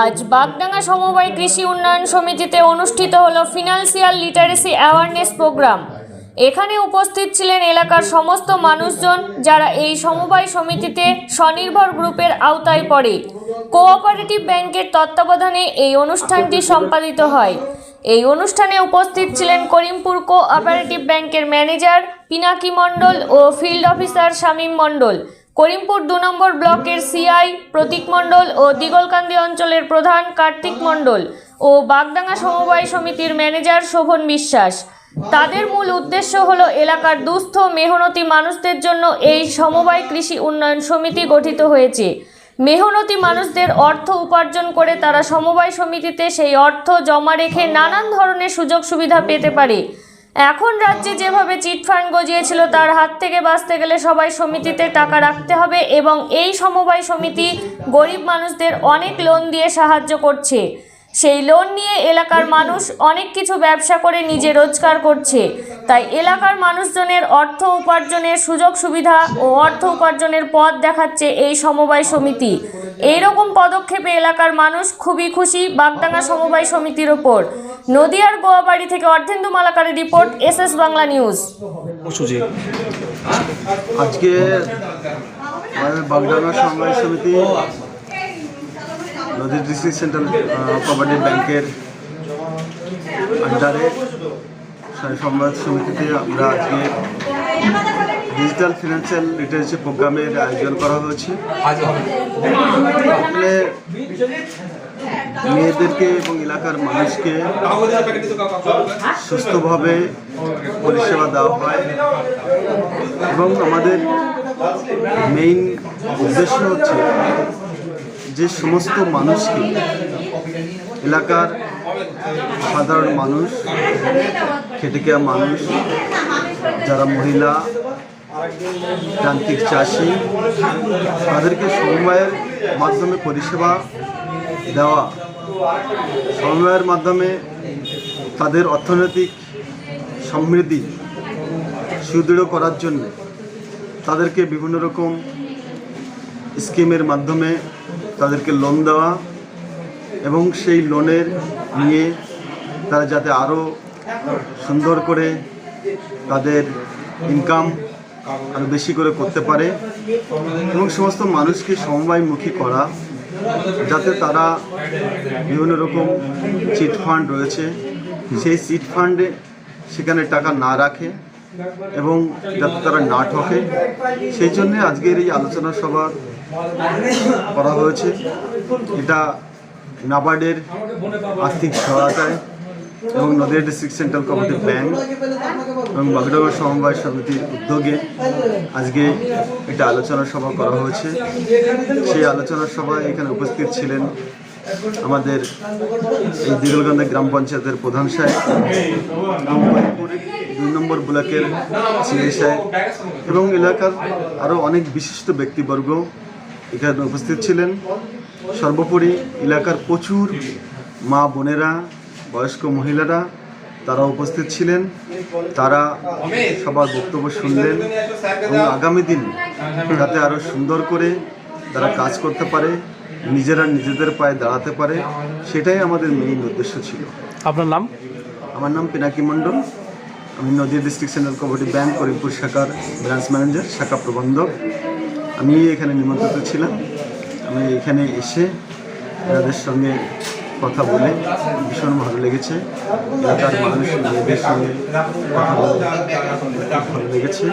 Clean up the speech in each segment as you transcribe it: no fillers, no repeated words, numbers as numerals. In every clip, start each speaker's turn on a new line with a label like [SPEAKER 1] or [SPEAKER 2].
[SPEAKER 1] আজ বাগডাঙ্গা সমবায় কৃষি উন্নয়ন সমিতিতে অনুষ্ঠিত হলো ফিনান্সিয়াল লিটারেসি অ্যাওয়ারনেস প্রোগ্রাম। এখানে উপস্থিত ছিলেন এলাকার সমস্ত মানুষজন যারা এই সমবায় সমিতিতে স্বনির্ভর গ্রুপের আওতায় পড়ে। কোঅপারেটিভ ব্যাংকের তত্ত্বাবধানে এই অনুষ্ঠানটি সম্পাদিত হয়। এই অনুষ্ঠানে উপস্থিত ছিলেন করিমপুর কোঅপারেটিভ ব্যাংকের ম্যানেজার পিনাকি মণ্ডল ও ফিল্ড অফিসার শামীম মণ্ডল, করিমপুর 2 নম্বর ব্লকের সিআই প্রতীক মণ্ডল ও দিগলকান্দি অঞ্চলের প্রধান কার্তিক মণ্ডল ও বাগডাঙ্গা সমবায় সমিতির ম্যানেজার শোভন বিশ্বাস। তাদের মূল উদ্দেশ্য হলো এলাকার দুস্থ মেহনতি মানুষদের জন্য এই সমবায় কৃষি উন্নয়ন সমিতি গঠিত হয়েছে। মেহনতি মানুষদের অর্থ উপার্জন করে তারা সমবায় সমিতিতে সেই অর্থ জমা রেখে নানান ধরনের সুযোগ সুবিধা পেতে পারে। এখন রাজ্যে যেভাবে চিটফান্ড গজিয়েছিল তার হাত থেকে বাঁচতে গেলে সবাই সমিতিতে টাকা রাখতে হবে এবং এই সমবায় সমিতি গরিব মানুষদের অনেক লোন দিয়ে সাহায্য করছে। সেই লোন নিয়ে এলাকার মানুষ অনেক কিছু ব্যবসা করে নিজে রোজগার করছে। তাই এলাকার মানুষজনের অর্থ উপার্জনের সুযোগ সুবিধা ও অর্থ উপার্জনের পথ দেখাচ্ছে এই সমবায় সমিতি। এই রকম পদক্ষেপে এলাকার মানুষ খুবই খুশি বাগডাঙ্গা সমবায় সমিতির ওপর। নদিয়ার গোয়াবাড়ি থেকে অর্ধেন্দু মালাকারের রিপোর্ট, এসএস বাংলা নিউজ।
[SPEAKER 2] আজকে বাগডাঙ্গা সমবায় সমিতি নদী ডিস্ট্রিক্ট সেন্ট্রাল কোঅপারেটিভ ব্যাংকের আন্ডারে সমবায় সমিতিতে আমরা আজকে ডিজিটাল ফিনান্সিয়াল লিটারেসি প্রোগ্রামের আয়োজন করা হয়েছে। এখানে মেয়েদেরকে এবং এলাকার মানুষকে সুস্থভাবে পরিষেবা দেওয়া হয় এবং আমাদের মেইন উদ্দেশ্য হচ্ছে যে সমস্ত মানুষকে, এলাকার সাধারণ মানুষ, খেটে খাওয়া মানুষ, যারা মহিলা, প্রান্তিক চাষি, তাদেরকে সমবায়ের মাধ্যমে পরিষেবা দেওয়া, সমবায়ের মাধ্যমে তাদের অর্থনৈতিক সমৃদ্ধি সুদৃঢ় করার জন্য তাদেরকে বিভিন্ন রকম স্কিমের মাধ্যমে তাদেরকে লোন দেওয়া এবং সেই লোনের নিয়ে তারা যাতে আরও সুন্দর করে তাদের ইনকাম আরও বেশি করে করতে পারে এবং সমস্ত মানুষকে সমবায়মুখী করা, যাতে তারা বিভিন্ন রকম চিট ফান্ড রয়েছে সেই চিট ফান্ডে সেখানে টাকা না রাখে এবং যাতে তারা না ঠকে, সেই জন্যে আজকের এই আলোচনা সভা করা হয়েছে। এটা নাবার্ডের আর্থিক সহায়তায় এবং Nadia district central cooperative bank এবং বাগডাঙ্গা সমবায় সমিতির উদ্যোগে আজকে একটা আলোচনা সভা করা হয়েছে। সেই আলোচনা সভায় এখানে উপস্থিত ছিলেন আমাদের এই দিগলকান্দি গ্রাম পঞ্চায়েতের প্রধান সাহেব, 2 নম্বর ব্লকের সিআই সাহেব এবং এলাকার আরও অনেক বিশিষ্ট ব্যক্তিবর্গ এখানে উপস্থিত ছিলেন। সর্বোপরি এলাকার প্রচুর মা বোনেরা, বয়স্ক মহিলারা তারা উপস্থিত ছিলেন। তারা সবার বক্তব্য শুনলেন এবং আগামী দিন যাতে আরও সুন্দর করে তারা কাজ করতে পারে, নিজেরা নিজেদের পায়ে দাঁড়াতে পারে, সেটাই আমাদের মেইন উদ্দেশ্য ছিল।
[SPEAKER 3] আপনার নাম?
[SPEAKER 2] আমার নাম পিনাকি মণ্ডল। আমি Nadia district central cooperative bank Karimpur শাখার ব্রাঞ্চ ম্যানেজার, শাখা প্রবন্ধক। আমি এখানে নিমন্ত্রিত ছিলাম। আমি এখানে এসে এদের সঙ্গে কথা বলে ভীষণ ভালো লেগেছে। এলাকার মানুষ মেয়েদের সঙ্গে কথা বলে ভালো লেগেছে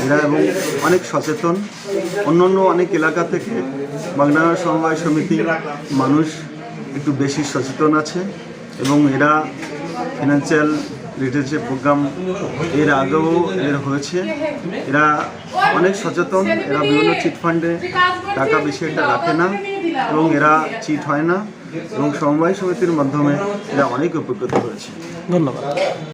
[SPEAKER 2] এরা এবং অনেক সচেতন। অন্য অনেক এলাকা থেকে বাগডাঙ্গা সমবায় সমিতি মানুষ একটু বেশি সচেতন আছে এবং এরা ফিনান্সিয়াল লিটারেসি প্রোগ্রাম এর আগেও এর হয়েছে। এরা অনেক সচেতন, এরা বিভিন্ন চিট ফান্ডে টাকা বেশি একটা রাখে না এবং এরা চিট হয় না এবং সমবায় সমিতির মাধ্যমে এরা অনেক উপকৃত হয়েছে।
[SPEAKER 3] ধন্যবাদ।